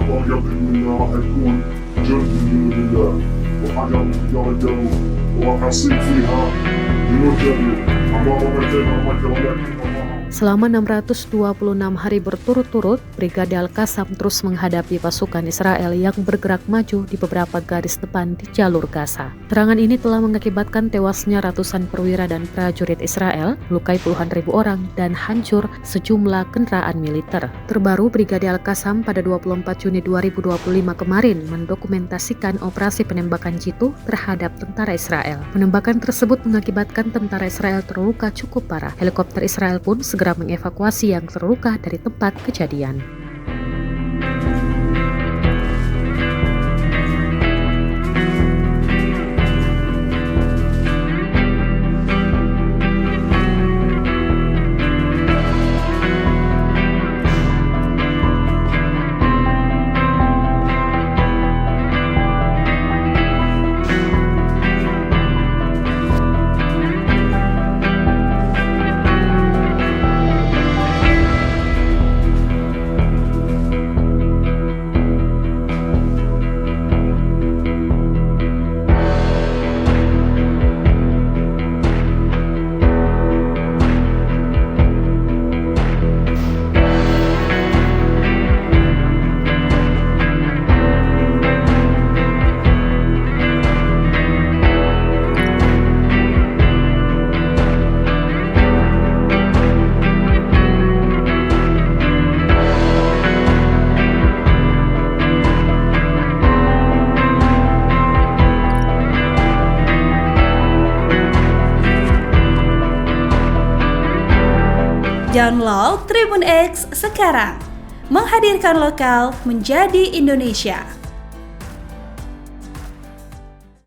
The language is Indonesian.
يتطيب منا راح يكون جند من جنود الله، وحاجة رجال وحصيل فيها جنود جميل. أما رميتنا رميت ولكن الله. Selama 626 hari berturut-turut, Brigade Al-Qassam terus menghadapi pasukan Israel yang bergerak maju di beberapa garis depan di jalur Gaza. Serangan ini telah mengakibatkan tewasnya ratusan perwira dan prajurit Israel, melukai puluhan ribu orang, dan hancur sejumlah kendaraan militer. Terbaru, Brigade Al-Qassam pada 24 Juni 2025 kemarin mendokumentasikan operasi penembakan jitu terhadap tentara Israel. Penembakan tersebut mengakibatkan tentara Israel terluka cukup parah. Helikopter Israel pun segera mengevakuasi yang terluka dari tempat kejadian. Download Tribun X sekarang, menghadirkan lokal menjadi Indonesia.